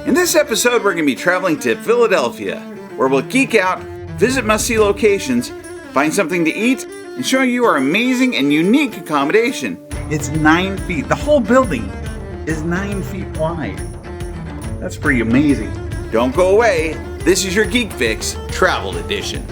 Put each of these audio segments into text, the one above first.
In this episode, we're going to be traveling to Philadelphia, where we'll geek out, visit must-see locations, find something to eat, and show you our amazing and unique accommodation. It's 9 feet. The whole building is 9 feet wide. That's pretty amazing. Don't go away. This is your Geek Fix Travel Edition.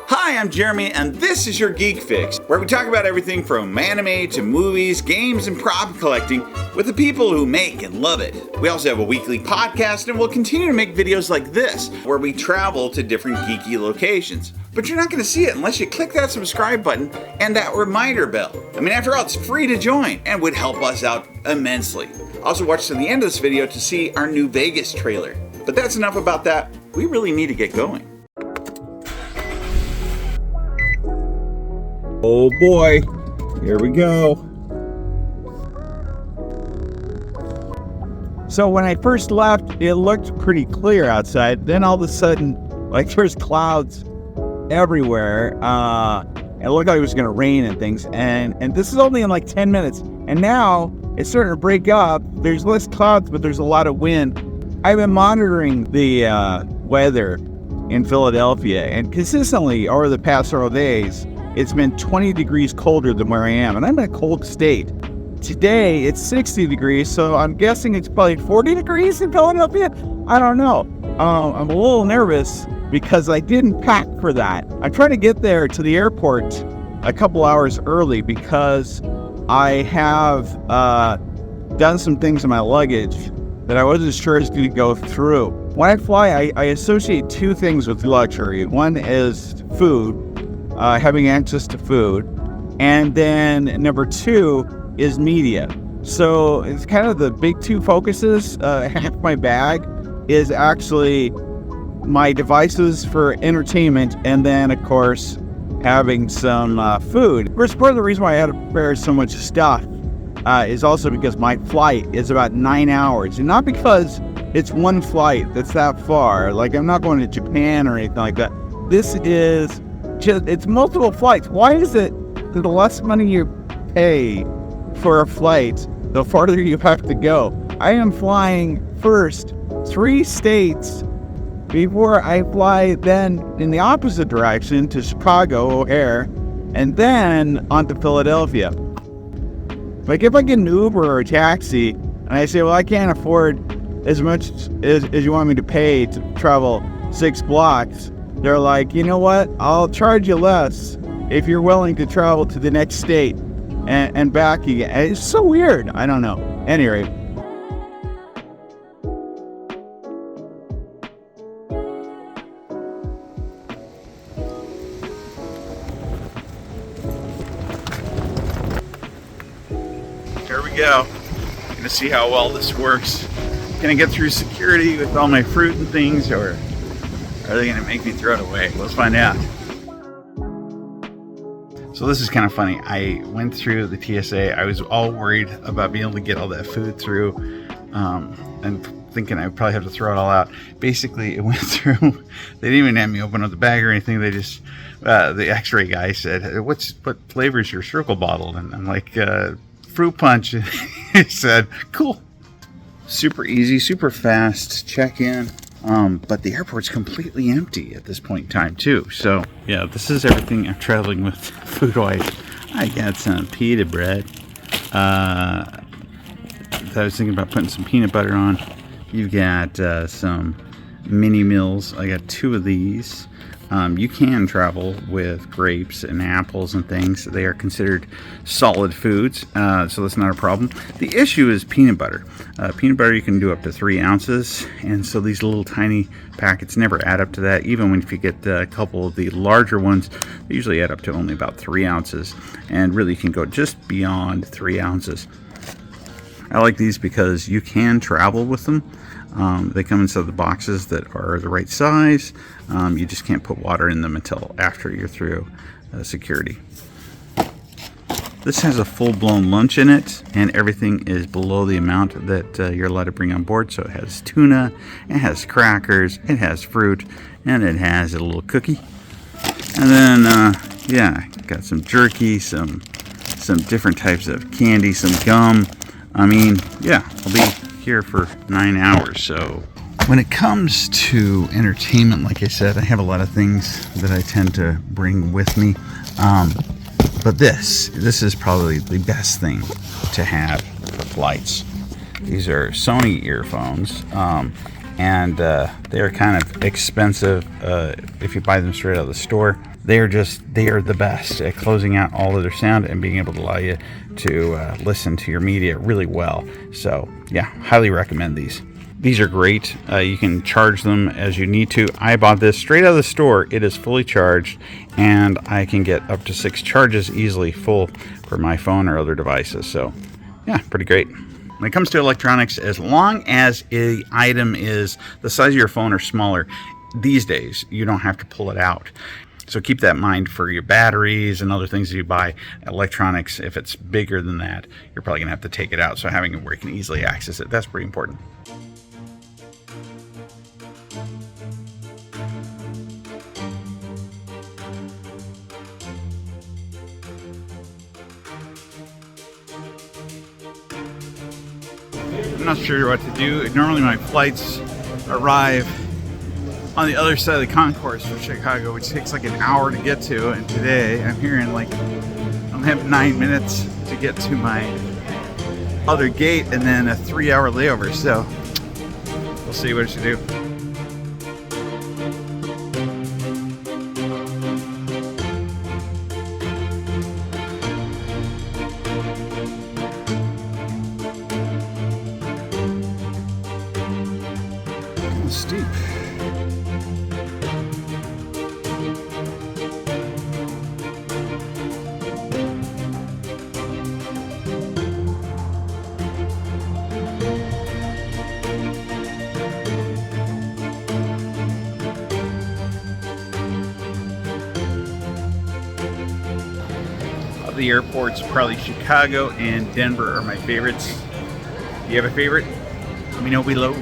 Hi, I'm Jeremy, and this is your Geek Fix, where we talk about everything from anime to movies, games, and prop collecting with the people who make and love it. We also have a weekly podcast, and we'll continue to make videos like this, where we travel to different geeky locations. But you're not going to see it unless you click that subscribe button and that reminder bell. I mean, after all, it's free to join and would help us out immensely. Also, watch to the end of this video to see our new Vegas trailer. But that's enough about that. We really need to get going. Oh boy, here we go. So when I first left, it looked pretty clear outside. Then all of a sudden, like there's clouds everywhere. It looked like it was going to rain and things. And this is only in like 10 minutes. And now it's starting to break up. There's less clouds, but there's a lot of wind. I've been monitoring the weather in Philadelphia, and consistently over the past several days, it's been 20 degrees colder than where I am, and I'm in a cold state. Today, it's 60 degrees, so I'm guessing it's probably 40 degrees in Philadelphia? I don't know. I'm a little nervous because I didn't pack for that. I'm trying to get there to the airport a couple hours early because I have done some things in my luggage that I wasn't sure is going to go through. When I fly, I associate two things with luxury. One is food. Having access to food, and then number two is media. So it's kind of the big two focuses. Half my bag is actually my devices for entertainment, and then of course having some food. Of course, part of the reason why I had to prepare so much stuff is also because my flight is about 9 hours, and not because it's one flight that's that far. Like, I'm not going to Japan or anything like that. This is it's multiple flights. Why is it that the less money you pay for a flight, the farther you have to go? I am flying first 3 states before I fly then in the opposite direction to Chicago O'Hare and then on to Philadelphia. Like, if I get an Uber or a taxi and I say, well, I can't afford as much as you want me to pay to travel 6 blocks, they're like, you know what? I'll charge you less if you're willing to travel to the next state and back again. It's so weird. I don't know. Anyway. Here we go. Gonna see how well this works. Can I get through security with all my fruit and things, or are they going to make me throw it away? Let's find out. So this is kind of funny. I went through the TSA. I was all worried about being able to get all that food through and thinking I would probably have to throw it all out. Basically, it went through. They didn't even have me open up the bag or anything. They just, the x-ray guy said, what flavor is your circle bottle? And I'm like, fruit punch. He said, cool. Super easy, super fast check-in. But the airport's completely empty at this point in time too. So yeah, this is everything I'm traveling with food-wise. I got some pita bread. I was thinking about putting some peanut butter on. You've got some mini meals. I got 2 of these. You can travel with grapes and apples and things. They are considered solid foods, so that's not a problem. The issue is peanut butter. Peanut butter you can do up to 3 ounces, and so these little tiny packets never add up to that. Even if you get a couple of the larger ones, they usually add up to only about 3 ounces, and really can go just beyond 3 ounces. I like these because you can travel with them. They come inside the boxes that are the right size. You just can't put water in them until after you're through security. This has a full-blown lunch in it, and everything is below the amount that you're allowed to bring on board. So it has tuna, it has crackers, it has fruit, and it has a little cookie. And then, yeah, got some jerky, some different types of candy, some gum. I mean, yeah, I'll be here for 9 hours. So when it comes to entertainment, like I said, I have a lot of things that I tend to bring with me. But this is probably the best thing to have for flights. These are Sony earphones, and they are kind of expensive if you buy them straight out of the store. They are the best at closing out all of their sound and being able to allow you to listen to your media really well. So yeah, highly recommend these. These are great. You can charge them as you need to. I bought this straight out of the store. It is fully charged, and I can get up to 6 charges easily full for my phone or other devices. So yeah, pretty great. When it comes to electronics, as long as the item is the size of your phone or smaller, these days you don't have to pull it out. So keep that in mind for your batteries and other things that you buy. Electronics, if it's bigger than that, you're probably going to have to take it out. So having it where you can easily access it, that's pretty important. I'm not sure what to do. Normally my flights arrive on the other side of the concourse for Chicago, which takes like an hour to get to, and today I'm here in like, I only have 9 minutes to get to my other gate and then a 3-hour layover, so we'll see what I should do. Steep. Of the airports, probably Chicago and Denver are my favorites. Do you have a favorite? Let me know below.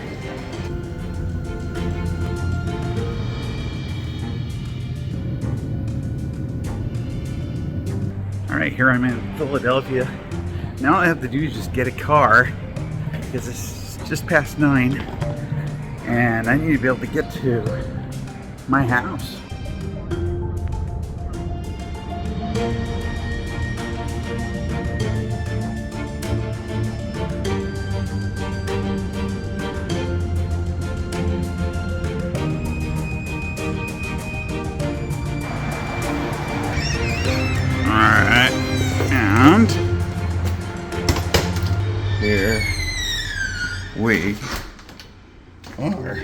Alright, here I'm in Philadelphia. Now all I have to do is just get a car, because it's just past 9 and I need to be able to get to my house. Alright, and here we are.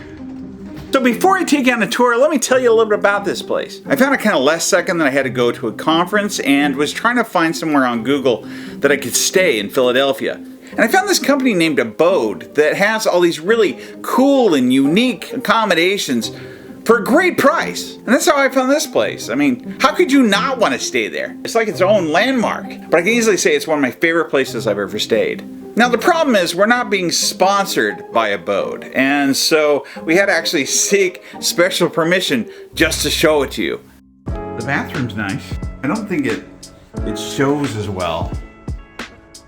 So before I take you on a tour, let me tell you a little bit about this place. I found it kind of last second that I had to go to a conference and was trying to find somewhere on Google that I could stay in Philadelphia. And I found this company named Abode that has all these really cool and unique accommodations for a great price. And that's how I found this place. I mean, how could you not want to stay there? It's like its own landmark. But I can easily say it's one of my favorite places I've ever stayed. Now the problem is we're not being sponsored by Abode, and so we had to actually seek special permission just to show it to you. The bathroom's nice. I don't think it shows as well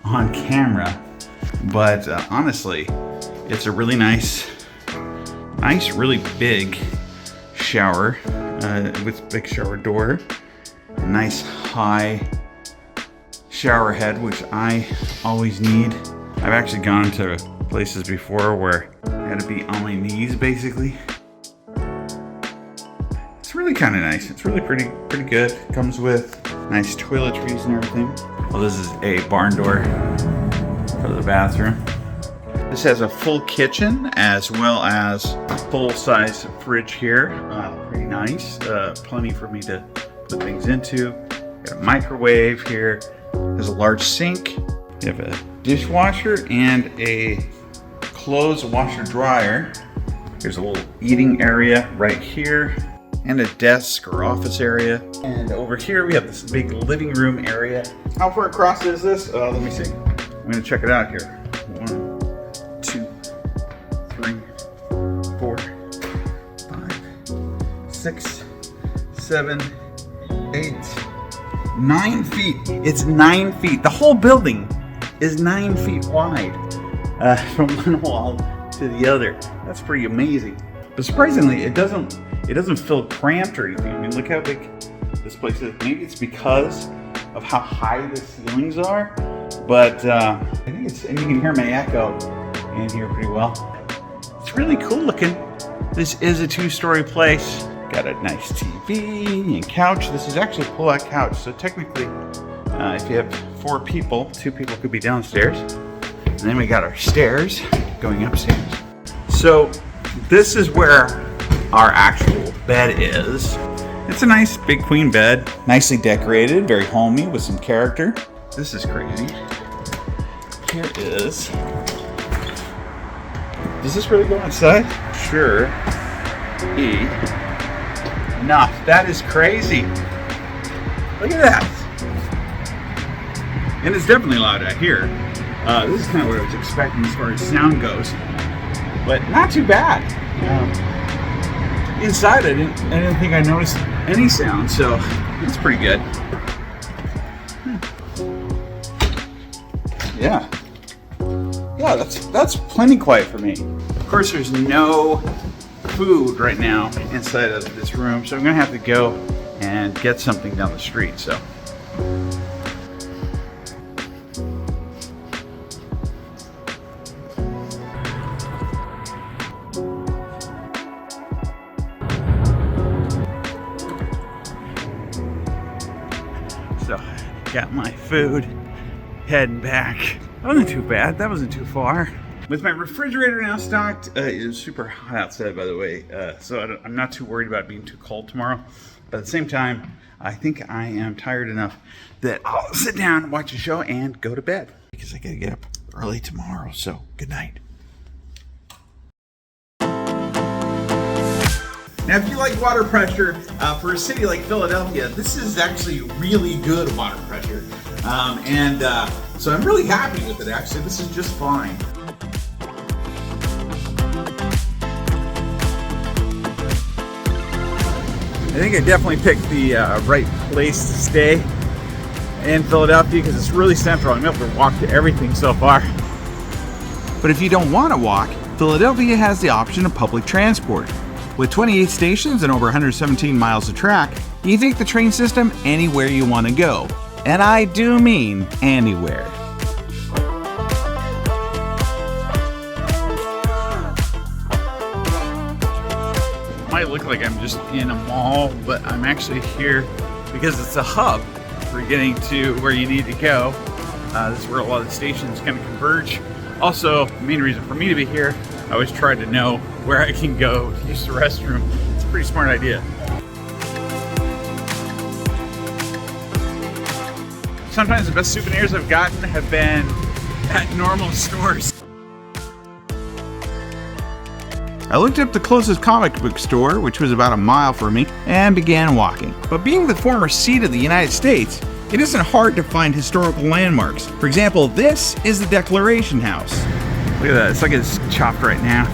on camera, but honestly, it's a really nice, really big shower with big shower door, a nice high shower head, which I always need. I've actually gone to places before where I had to be on my knees basically. It's really kind of nice. It's really pretty good. It comes with nice toiletries and everything. Well, this is a barn door for the bathroom. This has a full kitchen as well as a full-size fridge here. Pretty nice. Plenty for me to put things into. Got a microwave here. There's a large sink. You have a dishwasher and a clothes washer dryer. There's a little eating area right here and a desk or office area. And over here we have this big living room area. How far across is this? Let me see. I'm gonna check it out here. 1, 2, 3, 4, 5, 6, 7, 8, 9 feet. It's 9 feet. The whole building is 9 feet wide. from one wall to the other. That's pretty amazing. But surprisingly, it doesn't feel cramped or anything. I mean, look how big this place is. Maybe it's because of how high the ceilings are, but I think it's, and you can hear my echo in here pretty well. It's really cool looking. This is a 2-story place. Got a nice TV and couch. This is actually a pull-out couch, so technically, if you have 4 people, 2 people could be downstairs. And then we got our stairs going upstairs. So this is where our actual bed is. It's a nice big queen bed, nicely decorated, very homey with some character. This is crazy. Here is. Does this really go inside? Sure. Enough. That is crazy. Look at that. And it's definitely loud out here. This is kind of what I was expecting as far as sound goes, but not too bad. Inside, I didn't think I noticed any sound, so it's pretty good. Yeah, that's plenty quiet for me. Of course, there's no food right now inside of this room, so I'm gonna have to go and get something down the street. So. So, got my food, heading back. That wasn't too bad, that wasn't too far. With my refrigerator now stocked, it is super hot outside, by the way, so I'm not too worried about being too cold tomorrow. But at the same time, I think I am tired enough that I'll sit down, watch a show, and go to bed. Because I gotta get up early tomorrow, so good night. Now, if you like water pressure, for a city like Philadelphia, this is actually really good water pressure. So I'm really happy with it, actually. This is just fine. I think I definitely picked the right place to stay in Philadelphia because it's really central. I'm able to walk to everything so far. But if you don't want to walk, Philadelphia has the option of public transport. With 28 stations and over 117 miles of track, you can take the train system anywhere you want to go. And I do mean anywhere. Might look like I'm just in a mall, but I'm actually here because it's a hub for getting to where you need to go. This is where a lot of the stations kind of converge. Also, the main reason for me to be here, I always try to know where I can go to use the restroom. It's a pretty smart idea. Sometimes the best souvenirs I've gotten have been at normal stores. I looked up the closest comic book store, which was about a mile from me, and began walking. But being the former seat of the United States, it isn't hard to find historical landmarks. For example, this is the Declaration House. Look at that, it's like it's chopped right now.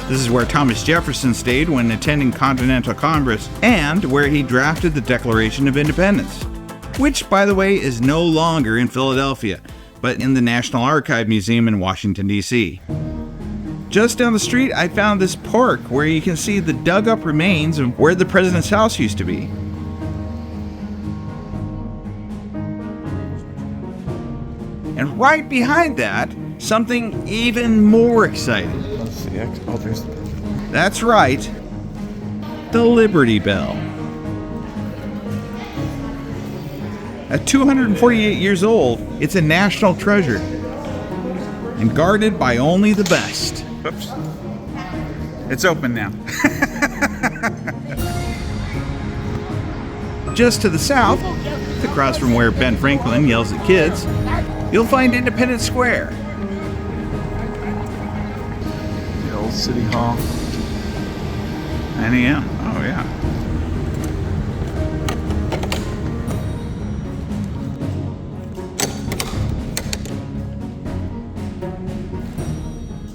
This is where Thomas Jefferson stayed when attending Continental Congress, and where he drafted the Declaration of Independence. Which, by the way, is no longer in Philadelphia, but in the National Archive Museum in Washington, D.C. Just down the street, I found this park where you can see the dug-up remains of where the president's house used to be. And right behind that, something even more exciting. That's right, the Liberty Bell. At 248 years old, it's a national treasure and guarded by only the best. Oops. It's open now. Just to the south, across from where Ben Franklin yells at kids, you'll find Independence Square. The old City Hall. 9 a.m. Oh, yeah.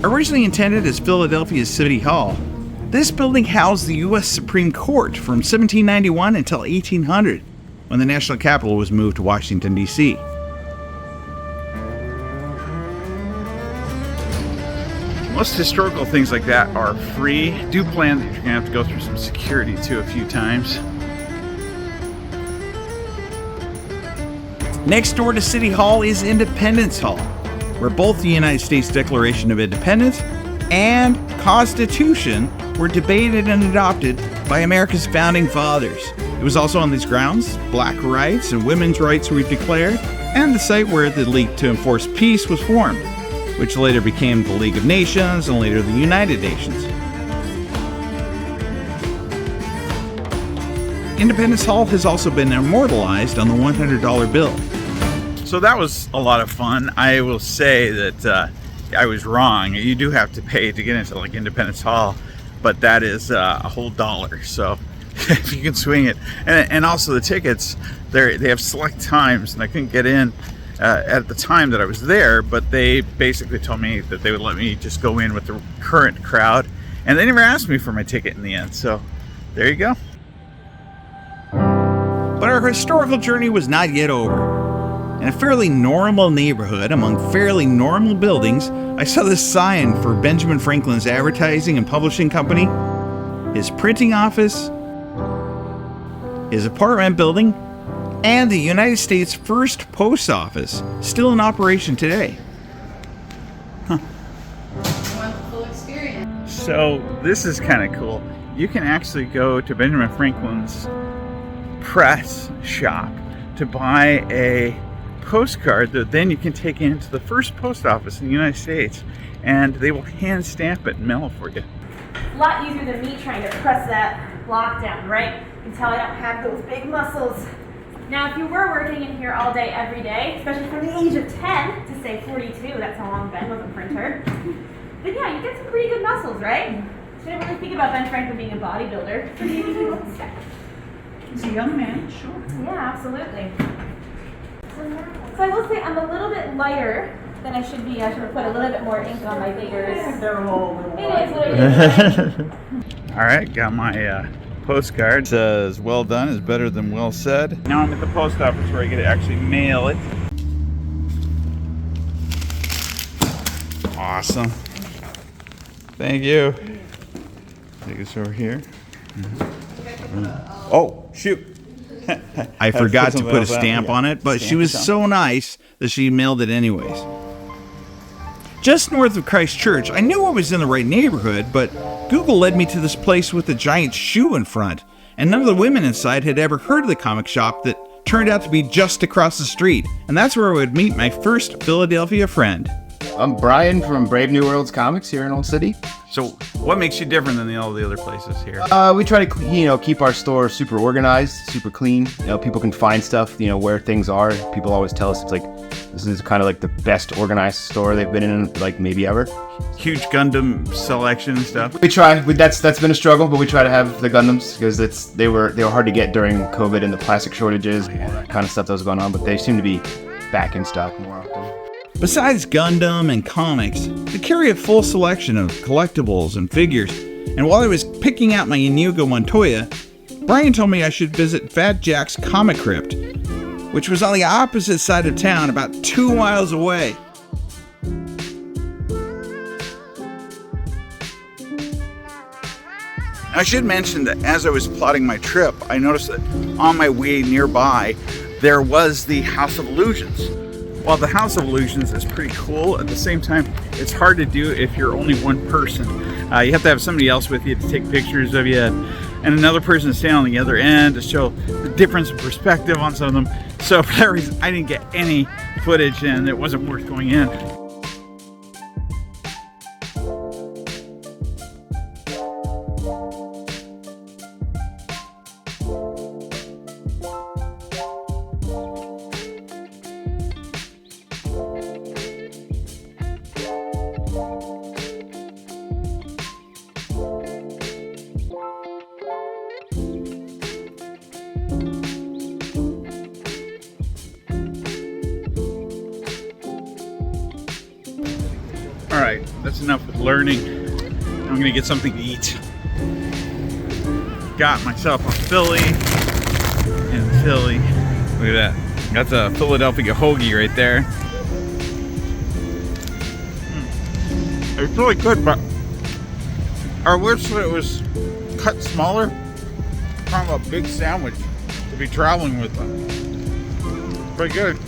Originally intended as Philadelphia's City Hall, this building housed the U.S. Supreme Court from 1791 until 1800, when the national capital was moved to Washington, D.C. Most historical things like that are free. Do plan that you're gonna have to go through some security too a few times. Next door to City Hall is Independence Hall, where both the United States Declaration of Independence and Constitution were debated and adopted by America's founding fathers. It was also on these grounds black rights and women's rights were declared, and the site where the League to Enforce Peace was formed, which later became the League of Nations and later the United Nations. Independence Hall has also been immortalized on the $100 bill. So that was a lot of fun. I will say that I was wrong. You do have to pay to get into like Independence Hall, but that is a whole $1. So if you can swing it, and also the tickets, they have select times, and I couldn't get in at the time that I was there, but they basically told me that they would let me just go in with the current crowd, and they never asked me for my ticket in the end. So there you go. But our historical journey was not yet over. In a fairly normal neighborhood among fairly normal buildings, I saw this sign for Benjamin Franklin's advertising and publishing company, his printing office, his apartment building, and the United States' first post office, still in operation today. Wonderful experience. So this is kind of cool. You can actually go to Benjamin Franklin's press shop to buy a postcard that then you can take into the first post office in the United States, and they will hand stamp it and mail it for you. A lot easier than me trying to press that block down, right? You can tell I don't have those big muscles. Now, if you were working in here all day, every day, especially from the age of 10 to say 42, that's how long Ben was a printer, then yeah, you get some pretty good muscles, right? So I didn't really think about Ben Franklin being a bodybuilder. Pretty easy to step. He's a young man, sure. Yeah, absolutely. So I will say I'm a little bit lighter than I should be. I should have put a little bit more ink on my fingers. They're all a little It is what it is, right? All right, got my postcard. It says, "Well done is better than well said." Now I'm at the post office where I get to actually mail it. Awesome. Thank you. Take this over here. Oh, shoot. I forgot to put a stamp on it, but she was so nice that she mailed it anyways. Just north of Christ Church, I knew I was in the right neighborhood, but Google led me to this place with a giant shoe in front, and none of the women inside had ever heard of the comic shop that turned out to be just across the street, and that's where I would meet my first Philadelphia friend. I'm Brian from Brave New Worlds Comics here in Old City. So what makes you different than all the other places here? We try to, keep our store super organized, super clean. People can find stuff, where things are. People always tell us it's like, this is kind of like the best organized store they've been in, like, maybe ever. Huge Gundam selection and stuff. We try. That's been a struggle, but we try to have the Gundams because they were hard to get during COVID and the plastic shortages, all that kind of stuff that was going on. But they seem to be back in stock more often. Besides Gundam and comics, they carry a full selection of collectibles and figures, and while I was picking out my Inigo Montoya, Brian told me I should visit Fat Jack's Comicrypt, which was on the opposite side of town, about 2 miles away. I should mention that as I was plotting my trip, I noticed that on my way nearby, there was the House of Illusions. While the House of Illusions is pretty cool, at the same time, it's hard to do if you're only one person. You have to have somebody else with you to take pictures of you, and another person to stand on the other end to show the difference in perspective on some of them. So for that reason, I didn't get any footage, and it wasn't worth going in. Alright, that's enough with learning. I'm gonna get something to eat. Got myself a Philly in Philly. Look at that. That's a Philadelphia hoagie right there. It's really good, but I wish that it was cut smaller. Kind of a big sandwich to be traveling with them. Pretty good.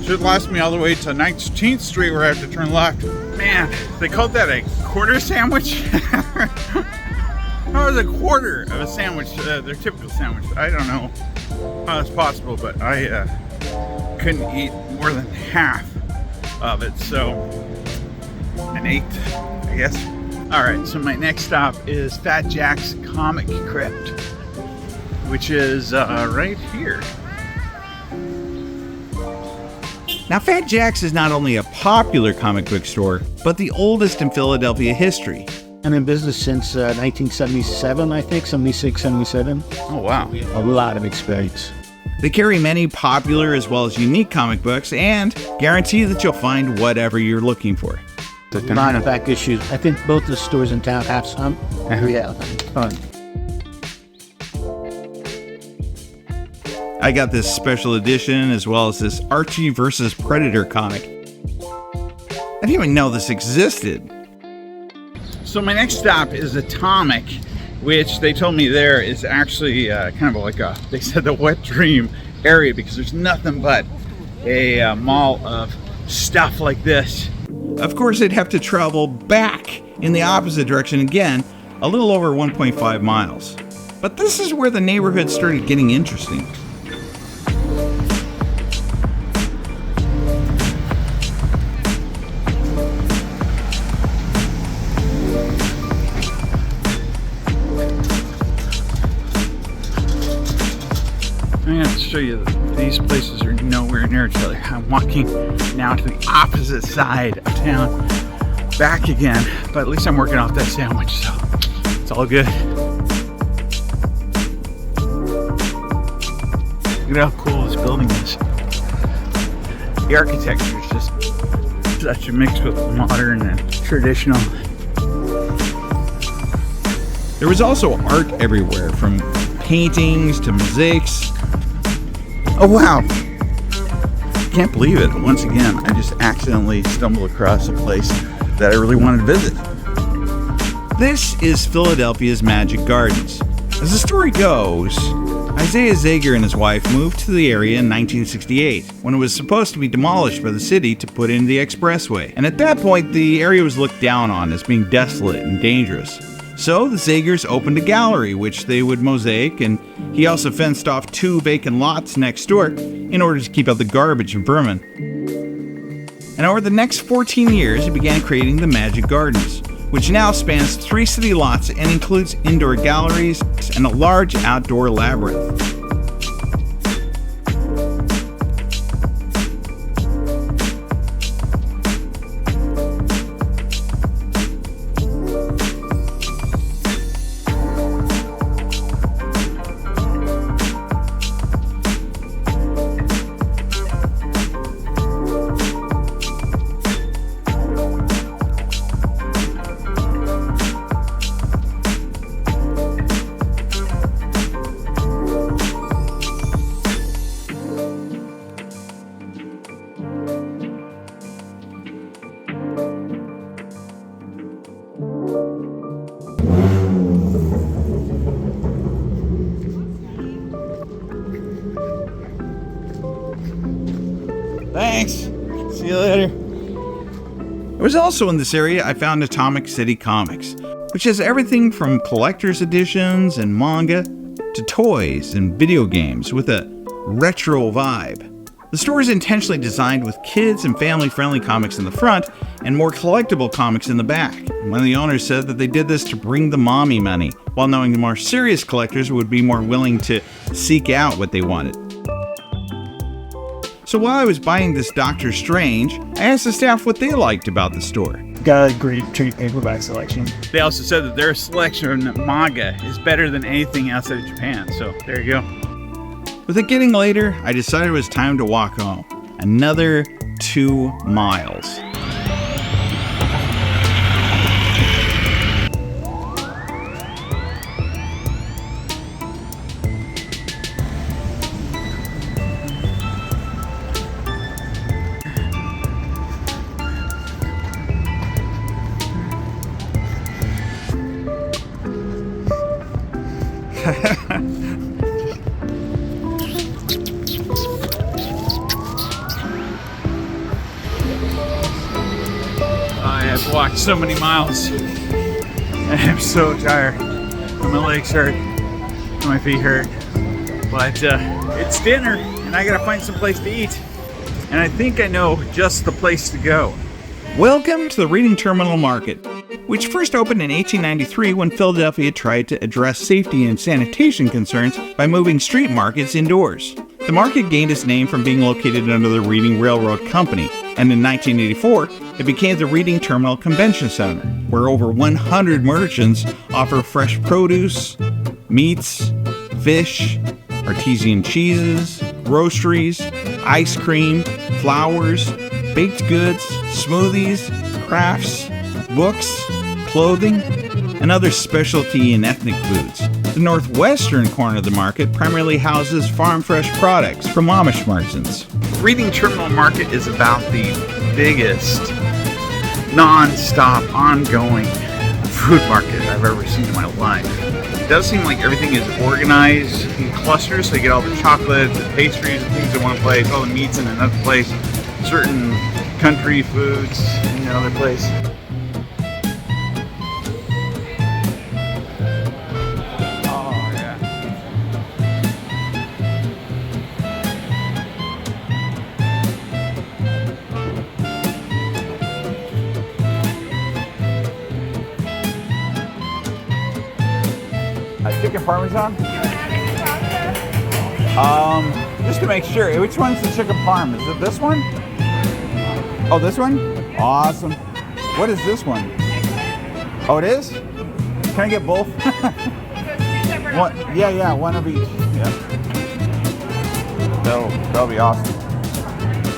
Should last me all the way to 19th Street where I have to turn left. Man, they called that a quarter sandwich? That was a quarter of a sandwich, their typical sandwich. I don't know how it's possible, but I couldn't eat more than half of it, so an eighth, I guess. Alright, so my next stop is Fat Jack's Comicrypt, which is right here. Now, Fat Jack's is not only a popular comic book store, but the oldest in Philadelphia history. I'm in business since 1977, I think, 76, 77. Oh, wow. A lot of experience. They carry many popular as well as unique comic books and guarantee that you'll find whatever you're looking for. A lot of back issues. I think both the stores in town have some. Yeah, fun. I got this special edition as well as this Archie vs. Predator comic. I didn't even know this existed. So my next stop is Atomic, which they told me there is actually kind of like they said the wet dream area because there's nothing but a mall of stuff like this. Of course, they'd have to travel back in the opposite direction again, a little over 1.5 miles. But this is where the neighborhood started getting interesting. I'm going to show you that these places are nowhere near each other. I'm walking now to the opposite side of town, back again, but at least I'm working off that sandwich, so it's all good. Look at how cool this building is. The architecture is just such a mix with modern and traditional. There was also art everywhere, from paintings to mosaics. Oh wow! Can't believe it. Once again, I just accidentally stumbled across a place that I really wanted to visit. This is Philadelphia's Magic Gardens. As the story goes, Isaiah Zager and his wife moved to the area in 1968 when it was supposed to be demolished by the city to put in the expressway. And at that point, the area was looked down on as being desolate and dangerous. So the Zagers opened a gallery, which they would mosaic, and he also fenced off 2 vacant lots next door in order to keep out the garbage and vermin. And over the next 14 years, he began creating the Magic Gardens, which now spans 3 city lots and includes indoor galleries and a large outdoor labyrinth. Thanks. See you later. It was also in this area I found Atomic City Comics, which has everything from collector's editions and manga to toys and video games with a retro vibe. The store is intentionally designed with kids and family-friendly comics in the front and more collectible comics in the back. One of the owners said that they did this to bring the mommy money, while knowing the more serious collectors would be more willing to seek out what they wanted. So while I was buying this Doctor Strange, I asked the staff what they liked about the store. Got a great trade paperback selection. They also said that their selection of manga is better than anything outside of Japan, so there you go. With it getting later, I decided it was time to walk home. Another 2 miles. I have walked so many miles. I'm so tired. My legs hurt. My feet hurt. But it's dinner, and I gotta find some place to eat. And I think I know just the place to go. Welcome to the Reading Terminal Market, which first opened in 1893 when Philadelphia tried to address safety and sanitation concerns by moving street markets indoors. The market gained its name from being located under the Reading Railroad Company, and in 1984, it became the Reading Terminal Convention Center, where over 100 merchants offer fresh produce, meats, fish, artisan cheeses, groceries, ice cream, flowers, baked goods, smoothies, crafts, books, clothing, and other specialty and ethnic foods. The northwestern corner of the market primarily houses farm fresh products from Amish merchants. Reading Terminal Market is about the biggest, non-stop, ongoing food market I've ever seen in my life. It does seem like everything is organized in clusters, so you get all the chocolates and pastries and things in one place, all the meats in another place, certain country foods in another place. Oh, yeah. Chicken Parmesan? Just to make sure, which one's the chicken parm? Is it this one? Oh, this one? Awesome. What is this one? Oh, it is? Can I get both? One, yeah, one of each. Yeah. That'll be awesome.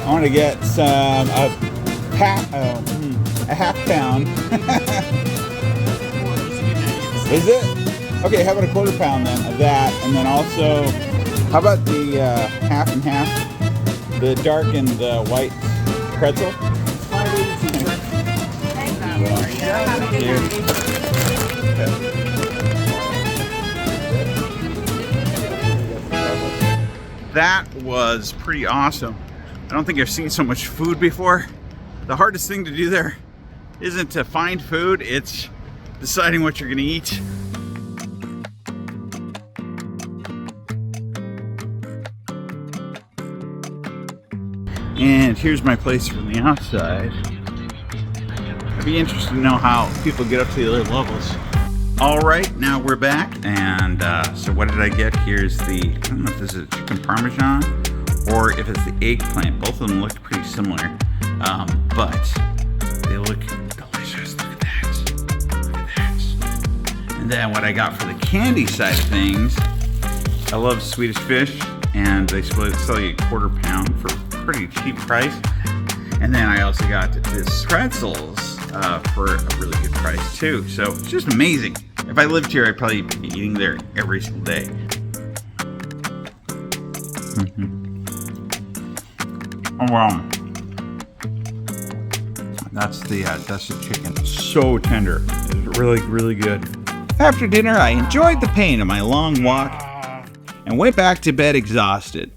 I want to get some a half pound. Is it? Okay, how about a quarter pound then of that, and then also, how about the half and half, the dark and the white pretzel? That was pretty awesome. I don't think I've seen so much food before. The hardest thing to do there isn't to find food, it's deciding what you're gonna eat. And here's my place from the outside. I'd be interested to know how people get up to the other levels. All right, now we're back. And so what did I get? Here's the, I don't know if this is chicken Parmesan or if it's the eggplant. Both of them looked pretty similar, but they look delicious. Look at that. Look at that. And then what I got for the candy side of things, I love Swedish fish, and they sell you a quarter pound for pretty cheap price. And then I also got this pretzels for a really good price too. So it's just amazing. If I lived here, I'd probably be eating there every single day. Oh wow. That's the chicken. So tender. It's really, really good. After dinner, I enjoyed the pain of my long walk and went back to bed exhausted.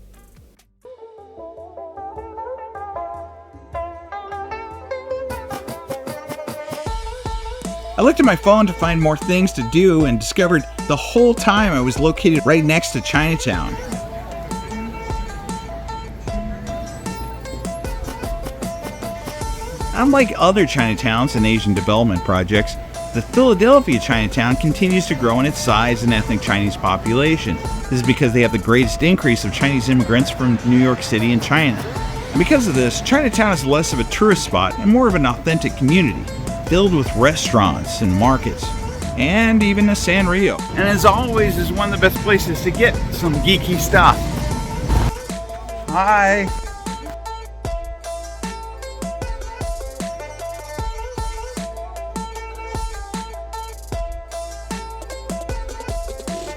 I looked at my phone to find more things to do and discovered the whole time I was located right next to Chinatown. Unlike other Chinatowns and Asian development projects, the Philadelphia Chinatown continues to grow in its size and ethnic Chinese population. This is because they have the greatest increase of Chinese immigrants from New York City and China. And because of this, Chinatown is less of a tourist spot and more of an authentic community, filled with restaurants and markets, and even a Sanrio. And as always, is one of the best places to get some geeky stuff. Hi.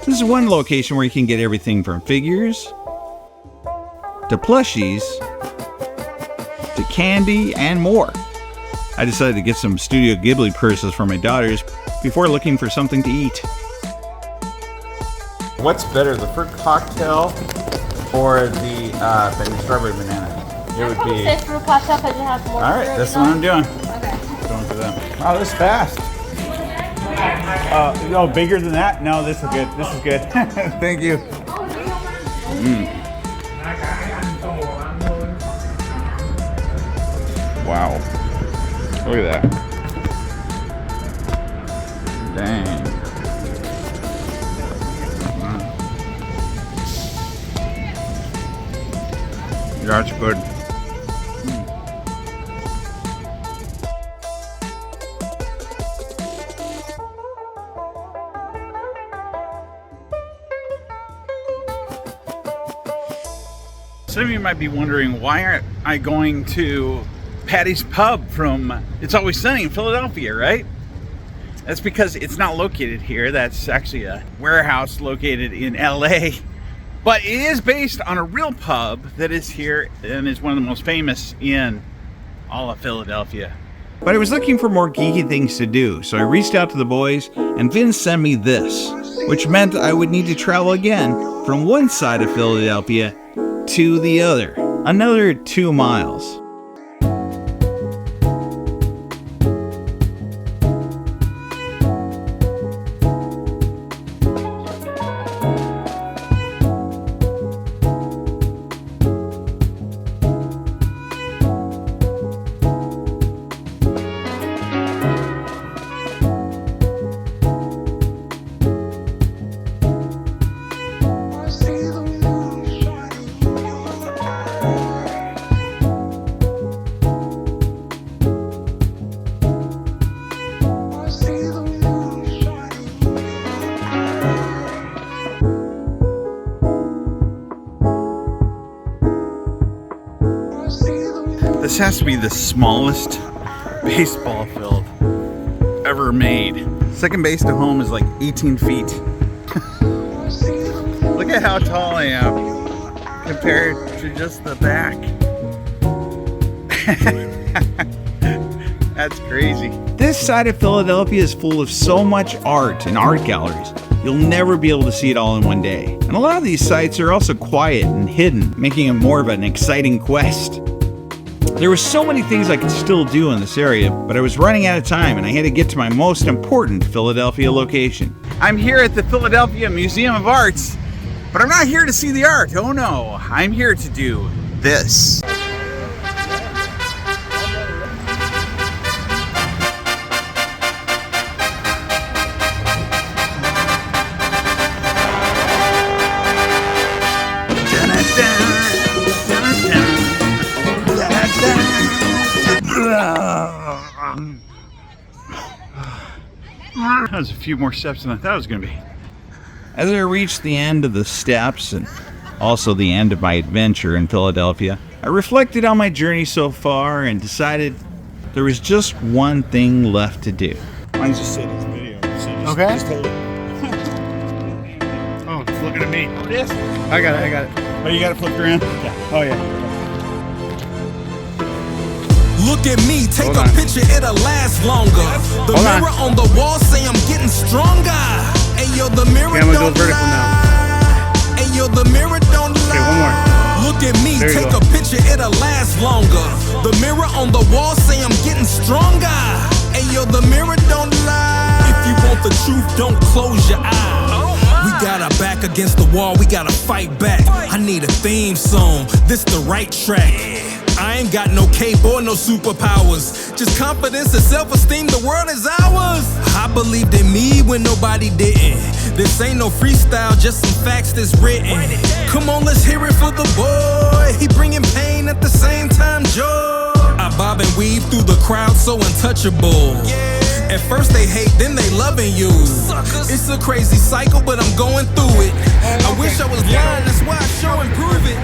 This is one location where you can get everything from figures, to plushies, to candy, and more. I decided to get some Studio Ghibli purses for my daughters before looking for something to eat. What's better, the fruit cocktail or the strawberry banana? It would be. Say fruit cocktail because it has more. All right, that's what I'm doing. Okay. Going for them. Oh, this is fast. No, bigger than that? No, this is good. This is good. Thank you. Wow. Look at that. Dang. That's good. Some of you might be wondering, why aren't I going to Patty's Pub from It's Always Sunny in Philadelphia, right? That's because it's not located here. That's actually a warehouse located in LA. But it is based on a real pub that is here and is one of the most famous in all of Philadelphia. But I was looking for more geeky things to do, so I reached out to the boys, and Vin sent me this, which meant I would need to travel again from one side of Philadelphia to the other, another 2 miles. This has to be the smallest baseball field ever made. Second base to home is like 18 feet. Look at how tall I am compared to just the back. That's crazy. This side of Philadelphia is full of so much art and art galleries. You'll never be able to see it all in one day. And a lot of these sites are also quiet and hidden, making it more of an exciting quest. There were so many things I could still do in this area, but I was running out of time and I had to get to my most important Philadelphia location. I'm here at the Philadelphia Museum of Arts, but I'm not here to see the art. Oh no, I'm here to do this. That was a few more steps than I thought it was going to be. As I reached the end of the steps and also the end of my adventure in Philadelphia, I reflected on my journey so far and decided there was just one thing left to do. Mine's just sitting in this video. So Okay. Just hold it. Oh, it's looking at me. Yes. I got it. Oh, you got it flipped around? Yeah. Oh, yeah. Look at me, take a picture, it'll last longer. The mirror on the wall say I'm getting stronger. Hey yo, the mirror don't lie. Hey yo, the mirror don't lie. Okay, one more. Look at me, take a picture, it'll last longer. The mirror on the wall say I'm getting stronger. Hey yo, the mirror don't lie. If you want the truth, don't close your eyes. We got our back against the wall, we gotta fight back. I need a theme song, this the right track. I ain't got no cape or no superpowers, just confidence and self-esteem, the world is ours. I believed in me when nobody didn't. This ain't no freestyle, just some facts that's written. Come on, let's hear it for the boy. He bringing pain at the same time, joy. I bob and weave through the crowd, so untouchable. At first they hate, then they loving you. It's a crazy cycle, but I'm going through it. I wish I was blind, that's why I show and prove it.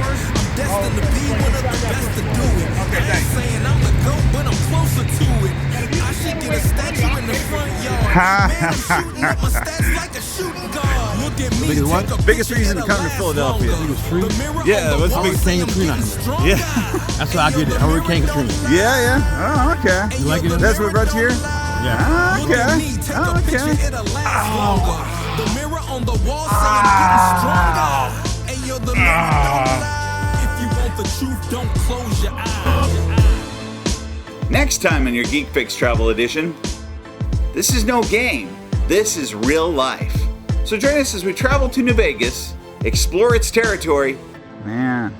Destined to be one of the best to do it. I ain't saying I'm the GOAT, but I'm closer to it. I should get a statue in the front yard. Man, I'm shooting up my stats like a shooting guard. Look at me, take a Biggest reason to come to Philadelphia. Yeah, what's the biggest thing in Katrina? Yeah. That's why I did it. Hurricane Katrina. Yeah. Oh, okay. You like it? That's what brought you here? Yeah. Okay. Oh. The mirror on the wall say I'm getting stronger. And you're the mirror, don't lie. If you want the truth, don't close your eyes. Next time on your Geek Fix Travel Edition, this is no game, this is real life. So join us as we travel to New Vegas, explore its territory, and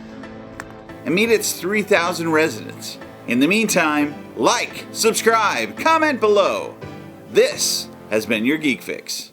meet its 3,000 residents. In the meantime, like, subscribe, comment below. This has been your Geek Fix.